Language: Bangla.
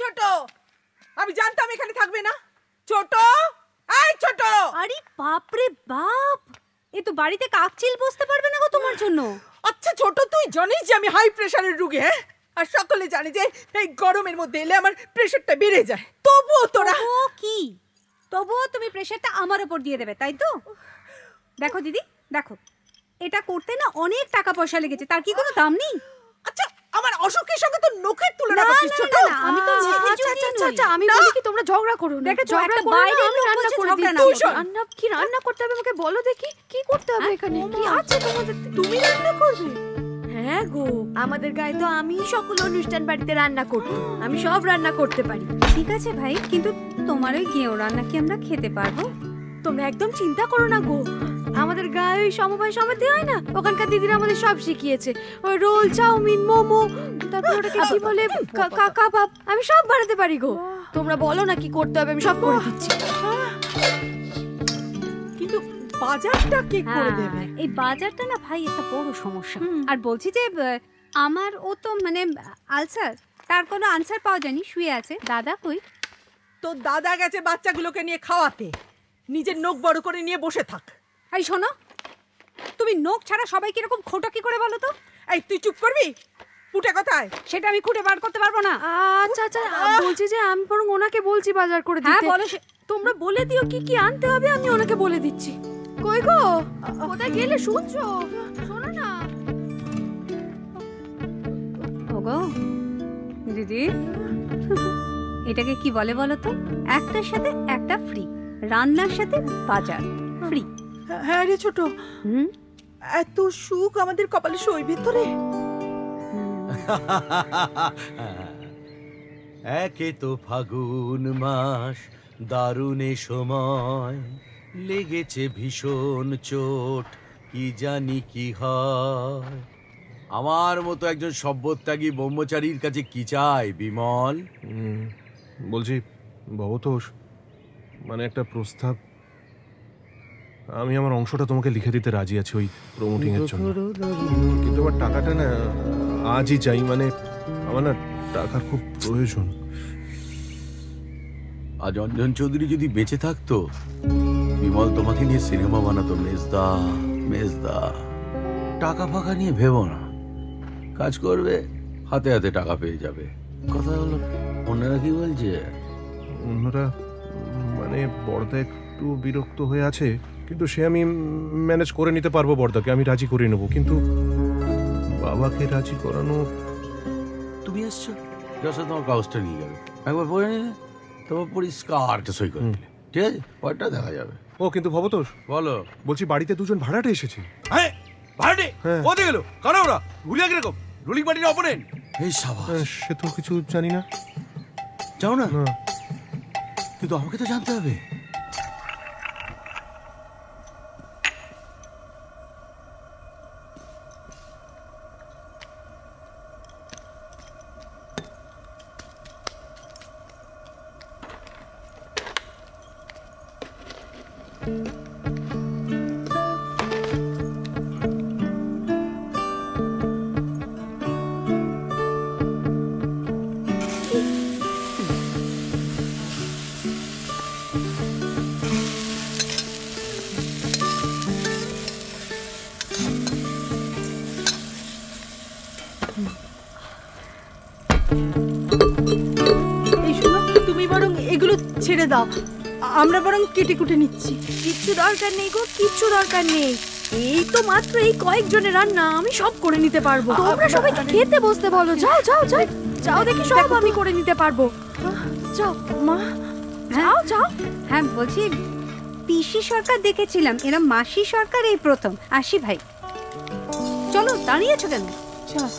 ছোট, আমি জানতাম এখানে থাকবে না। ছোট, এই ছোট। আরে বাপ রে বাপ, এ তো বাড়িতে কাকচিল বসতে পারবে না গো তোমার জন্য। আচ্ছা ছোট, তুই জানিস যে আমি হাই প্রেশারের রোগী? হ্যাঁ, আর সকলে জানে যে এই গরমের মধ্যে এলে আমার প্রেশারটা বেড়ে যায়। তবুও তোরা কি, তবুও তুমি প্রেশারটা আমার উপর দিয়ে দেবে, তাই তো? দেখো দিদি, দেখো, এটা করতে না অনেক টাকা পয়সা লেগেছে, তার কি কোনো দাম নেই? আচ্ছা, আমার অসুখের সঙ্গে তো নখের তুলনা করছিস ছোট। আমি তো আচ্ছা, আমি বলি কি তোমরা ঝগড়া করো না। ঝগড়া করো না, আমি রান্না করে দিচ্ছি। কি রান্না করতে হবে আমাকে বলো দেখি, কি করতে হবে এখানে? কি আছে তোমাদের? তুমি রান্না করবে? হ্যাঁ গো, আমাদের গায়ে তো আমি সকল অনুষ্ঠান বাড়িতে রান্না করতে, আমি সব রান্না করতে পারি। ঠিক আছে ভাই, কিন্তু তোমার ওই গেঁয়ো রান্না কি আমরা খেতে পারবো? তোমরা একদম চিন্তা করো না গো, আমাদের গায়ে ওই সমবায় সমিতি হয় না, ওখানকার দিদিরা আমাদের সব শিখিয়েছে। ওই রোল, চাউমিন, মোমো, তারপর ওটাকে কি বলে, কাবাব, আমি সব বানাতে পারি গো। তোমরা বলো না কি করতে হবে, আমি সব করে দিচ্ছি। কিন্তু বাজারটা কে করে দেবে? এই বাজারটা না ভাই একটা বড় সমস্যা। আর বলছি যে আমার ও তো মানে আলসার, তার কোনো আনসার পাওয়া যায়নি, শুয়ে আছে। দাদা কই? তো দাদা গেছে বাচ্চাগুলোকে নিয়ে খাওয়াতে, নিজের নখ বড় করে নিয়ে বসে থাক। এই শোনো, তুমি নখ ছাড়া সবাই কিরকম খোটা কি করে বলো তো? এই তুই চুপ করবি? পুটে কোথায়? সেটা আমি খুঁটে বার করতে পারবো না। আচ্ছা আচ্ছা, বলছি যে আমি বরং ওনাকে বলছি বাজার করে দিতে। হ্যাঁ বলো। তোমরা বলে দিও কি কি আনতে হবে, আমি ওনাকে বলে দিচ্ছি। কই গো, কোথায় গেলে? শুনছো? শোনো না। ওগো দিদি, এটাকে কি বলে বলো তো? একটার সাথে একটা ফ্রি, রান্নার সাথে বাজার ফ্রি। হ্যাঁ রে ছোট, এত সুখ আমাদের কপালে সই ভেতরে। একে তো ফাগুন মাস, দারুণে সময়, লেগেছে ভীষণ চোট, কি জানি কি হয়। আমার মতো একজন সভ্যত্যাগী ব্রহ্মচারীর কাছে কি চাই বিমল? বলছি ভবতোষ, মানে একটা প্রস্তাব, আমি আমার অংশটা তোমাকে লিখে দিতে রাজি আছি ওই প্রমোটিং এর জন্য, কিন্তু আমার টাকাটা না আজই চাই। মানে আমার না টাকার খুব প্রয়োজন। আজ অঞ্জন চৌধুরী যদি বেঁচে থাকতো, বিমল তোমাকে নিয়ে সিনেমা বানাতো। মেজদা মেজদা, টাকা ফাঁকা নিয়ে ভেবো না, কাজ করবে, হাতে হাতে টাকা পেয়ে যাবে। কথা হলো, অন্যরা কি বলছে? অন্যরা মানে বড়দা একটু বিরক্ত হয়ে আছে, কিন্তু সে আমি ম্যানেজ করে নিতে পারবো। বড়দাকে আমি রাজি করে নেবো, কিন্তু বাবাকে রাজি করানো। তুমি আসছো, যশোর তোমার কাগজটা নিয়ে যাবে, একবার পড়ে নিলে তোমার পরিষ্কার সই করে দিলে, ঠিক আছে? পরটা দেখা যাবে। ও কিন্তু ভবতোষ, বলো। বলছি বাড়িতে দুজন ভাড়াটে এসেছে। হ্যাঁ, ভাড়াটে কোথায় গেল? কারা ওরা? ঘুরিয়া কিরকম? রুলিং পার্টির অপোনেন্ট? এই সাবাস। সে তো কিছু জানি না। যাও না, কিন্তু আমাকে তো জানতে হবে। এই শোনো, তুমি বরং এগুলো ছেড়ে দাও, আমরা বরং কেটে কুটে নিচ্ছি। কিচ্ছু দরকার নেই গো, কিচ্ছু দরকার নেই। এই তো মাত্র এই কয়েকজনের রান্না, আমি সব করে নিতে পারবো। তোমরা সবাইকে খেতে বসতে বলো। যাও যাও যাও যাও, দেখি সব আমি করে নিতে পারবো। যাও মা, যাও যাও। হ্যাঁ বলছি, পিসি সরকার দেখেছিলাম, এরা মাসি সরকার এই প্রথম। আসি ভাই, চলো, দাঁড়িয়েছো কেন? চল।